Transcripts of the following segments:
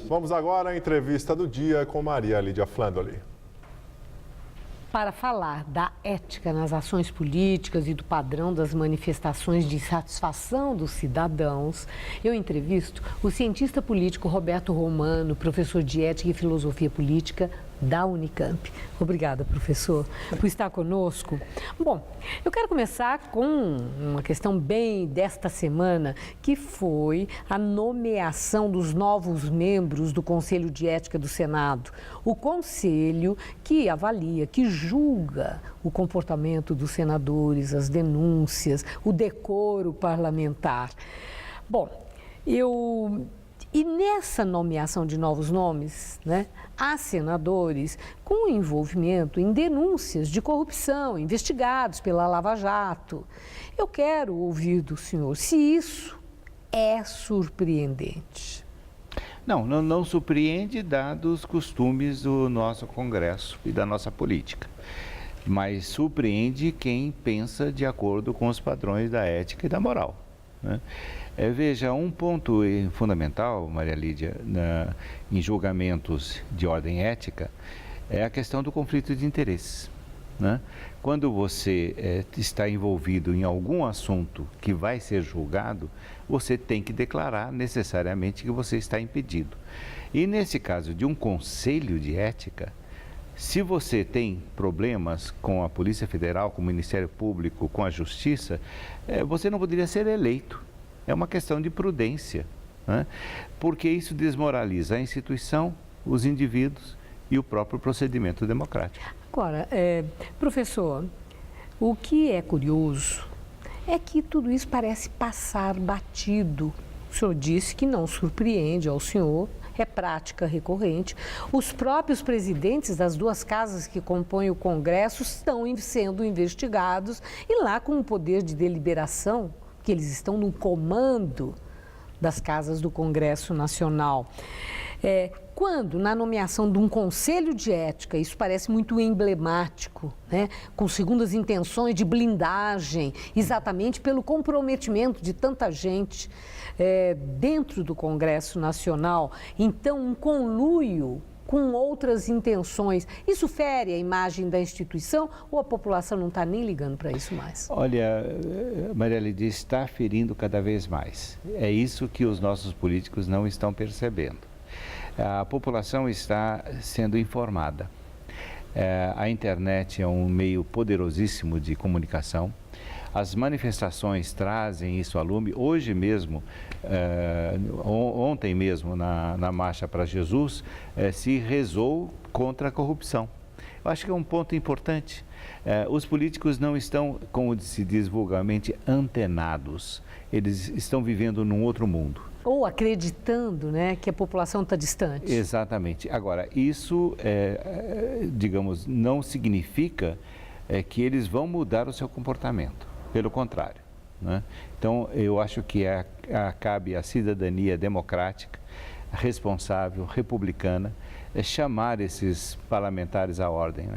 Vamos agora à entrevista do dia com Maria Lídia Flandoli. Para falar da ética nas ações políticas e do padrão das manifestações de insatisfação dos cidadãos, eu entrevisto o cientista político Roberto Romano, professor de Ética e Filosofia Política da Unicamp. Obrigada, professor, por estar conosco. Bom, eu quero começar com uma questão bem desta semana, que foi a nomeação dos novos membros do Conselho de Ética do Senado. O conselho que avalia, que julga o comportamento dos senadores, as denúncias, o decoro parlamentar. Bom, E nessa nomeação de novos nomes, há senadores com envolvimento em denúncias de corrupção, investigados pela Lava Jato. Eu quero ouvir do senhor se isso é surpreendente. Não surpreende, dados os costumes do nosso Congresso e da nossa política. Mas surpreende quem pensa de acordo com os padrões da ética e da moral, Veja, um ponto fundamental, Maria Lídia, em julgamentos de ordem ética, é a questão do conflito de interesses. Quando você está envolvido em algum assunto que vai ser julgado, você tem que declarar necessariamente que você está impedido. E nesse caso de um conselho de ética, se você tem problemas com a Polícia Federal, com o Ministério Público, com a Justiça, você não poderia ser eleito. É uma questão de prudência, porque isso desmoraliza a instituição, os indivíduos e o próprio procedimento democrático. Agora, professor, o que é curioso é que tudo isso parece passar batido. O senhor disse que não surpreende ao senhor, é prática recorrente. Os próprios presidentes das duas casas que compõem o Congresso estão sendo investigados e lá com o poder de deliberação, que eles estão no comando das casas do Congresso Nacional. Quando, na nomeação de um conselho de ética, isso parece muito emblemático, com segundas intenções de blindagem, exatamente pelo comprometimento de tanta gente dentro do Congresso Nacional, então um conluio com outras intenções. Isso fere a imagem da instituição ou a população não está nem ligando para isso mais? Olha, Maria Lídia, está ferindo cada vez mais. É isso que os nossos políticos não estão percebendo. A população está sendo informada. A internet é um meio poderosíssimo de comunicação. As manifestações trazem isso à lume. Hoje mesmo, ontem mesmo, na Marcha para Jesus, se rezou contra a corrupção. Eu acho que é um ponto importante. Os políticos não estão, como se diz vulgarmente, antenados. Eles estão vivendo num outro mundo. Ou acreditando, que a população está distante. Exatamente. Agora, isso, digamos, não significa que eles vão mudar o seu comportamento. Pelo contrário. Então, eu acho que cabe à cidadania democrática, responsável, republicana, chamar esses parlamentares à ordem.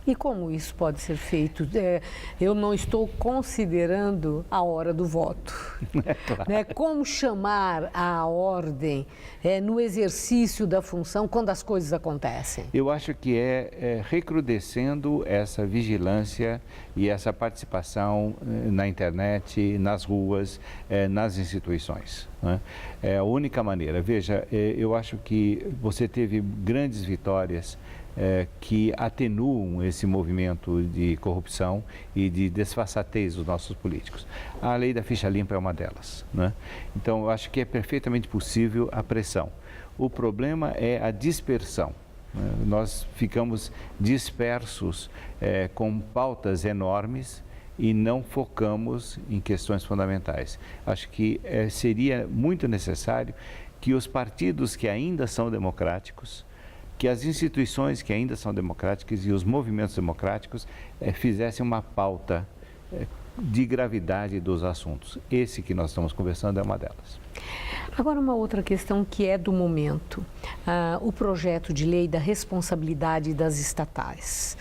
E como isso pode ser feito? Eu não estou considerando a hora do voto. Claro. Como chamar à ordem no exercício da função quando as coisas acontecem? Eu acho que recrudescendo essa vigilância e essa participação na internet, nas ruas, nas instituições. É a única maneira. Veja, eu acho que você teve grandes vitórias que atenuam esse movimento de corrupção e de desfaçatez dos nossos políticos. A lei da ficha limpa é uma delas. Então, eu acho que é perfeitamente possível a pressão. O problema é a dispersão. Nós ficamos dispersos com pautas enormes e não focamos em questões fundamentais. Acho que seria muito necessário que os partidos que ainda são democráticos, que as instituições que ainda são democráticas e os movimentos democráticos fizessem uma pauta de gravidade dos assuntos. Esse que nós estamos conversando é uma delas. Agora, uma outra questão que é do momento, o projeto de lei da responsabilidade das estatais.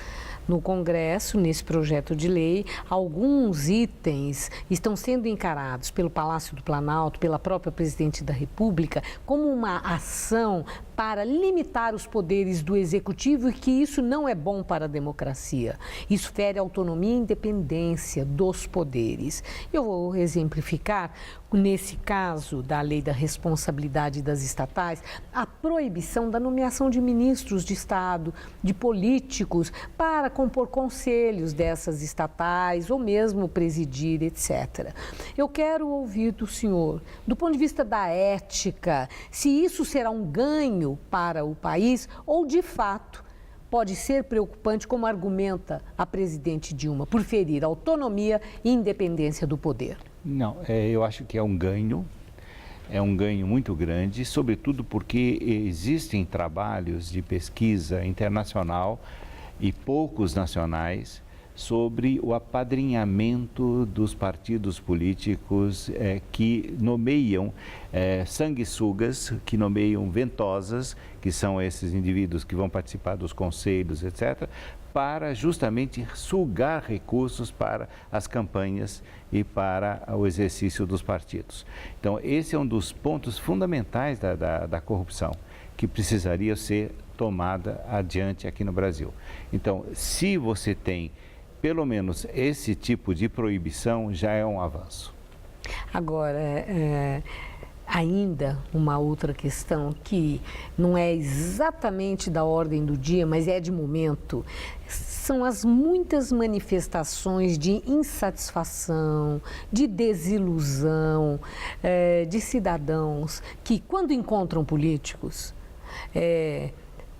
no Congresso, nesse projeto de lei, alguns itens estão sendo encarados pelo Palácio do Planalto, pela própria Presidente da República, como uma ação para limitar os poderes do Executivo e que isso não é bom para a democracia. Isso fere a autonomia e independência dos poderes. Eu vou exemplificar, nesse caso da lei da responsabilidade das estatais, a proibição da nomeação de ministros de Estado, de políticos, para compor conselhos dessas estatais ou mesmo presidir, etc. Eu quero ouvir do senhor, do ponto de vista da ética, se isso será um ganho para o país ou, de fato, pode ser preocupante, como argumenta a presidente Dilma, por ferir a autonomia e independência do poder. Não, eu acho que é um ganho muito grande, sobretudo porque existem trabalhos de pesquisa internacional e poucos nacionais sobre o apadrinhamento dos partidos políticos que nomeiam sanguessugas, que nomeiam ventosas, que são esses indivíduos que vão participar dos conselhos, etc., para justamente sugar recursos para as campanhas e para o exercício dos partidos. Então, esse é um dos pontos fundamentais da corrupção, que precisaria ser tomada adiante aqui no Brasil. Então, se você tem pelo menos esse tipo de proibição, já é um avanço. Agora, ainda uma outra questão que não é exatamente da ordem do dia, mas é de momento, são as muitas manifestações de insatisfação, de desilusão de cidadãos que, quando encontram políticos,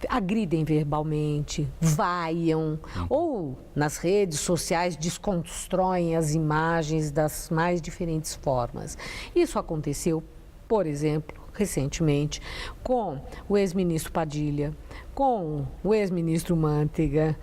agridem verbalmente, vaiam, ou nas redes sociais desconstroem as imagens das mais diferentes formas. Isso aconteceu, por exemplo, recentemente, com o ex-ministro Padilha, com o ex-ministro Mantega,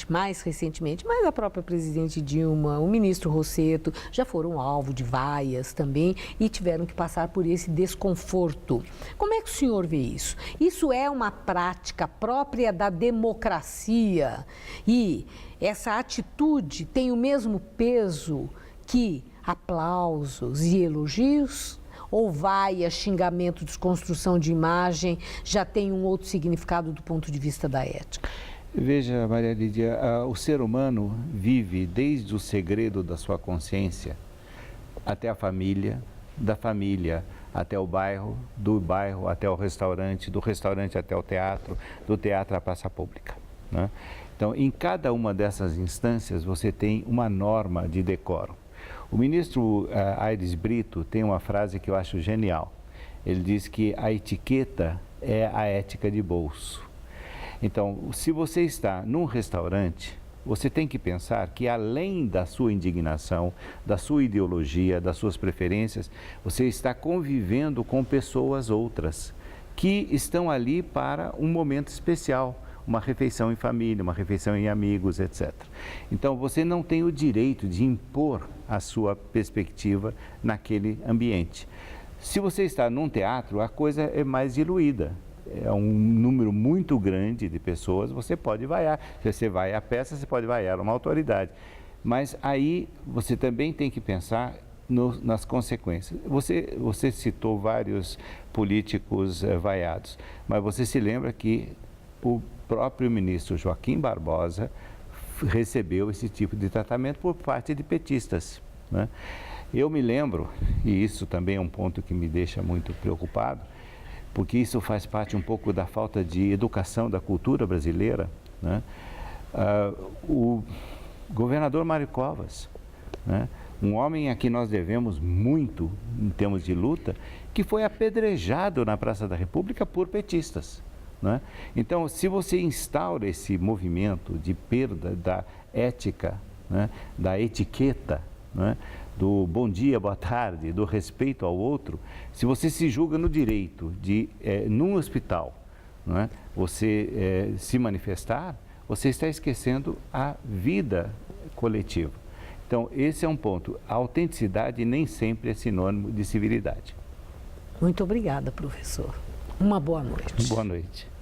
mais recentemente, mas a própria presidente Dilma, o ministro Rossetto, já foram alvo de vaias também e tiveram que passar por esse desconforto. Como é que o senhor vê isso? Isso é uma prática própria da democracia e essa atitude tem o mesmo peso que aplausos e elogios? Ou vaia, xingamento, desconstrução de imagem, já tem um outro significado do ponto de vista da ética? Veja, Maria Lídia, o ser humano vive desde o segredo da sua consciência até a família, da família até o bairro, do bairro até o restaurante, do restaurante até o teatro, do teatro à praça pública, né? Então, em cada uma dessas instâncias, você tem uma norma de decoro. O ministro Aires Brito tem uma frase que eu acho genial. Ele diz que a etiqueta é a ética de bolso. Então, se você está num restaurante, você tem que pensar que além da sua indignação, da sua ideologia, das suas preferências, você está convivendo com pessoas outras que estão ali para um momento especial. Uma refeição em família, uma refeição em amigos, etc. Então, você não tem o direito de impor a sua perspectiva naquele ambiente. Se você está num teatro, a coisa é mais diluída. É um número muito grande de pessoas, você pode vaiar. Se você vai à peça, você pode vaiar uma autoridade. Mas aí você também tem que pensar nas consequências. Você citou vários políticos vaiados, mas você se lembra que o próprio ministro Joaquim Barbosa recebeu esse tipo de tratamento por parte de petistas, né? Eu me lembro, e isso também é um ponto que me deixa muito preocupado, porque isso faz parte um pouco da falta de educação da cultura brasileira, né? O governador Mário Covas, né? Um homem a quem nós devemos muito em termos de luta, que foi apedrejado na Praça da República por petistas. Né? Então, se você instaura esse movimento de perda da ética, né, da etiqueta, né, do bom dia, boa tarde, do respeito ao outro, se você se julga no direito de, num hospital, né, você se manifestar, você está esquecendo a vida coletiva. Então, esse é um ponto. A autenticidade nem sempre é sinônimo de civilidade. Muito obrigada, professor. Uma boa noite. Boa noite.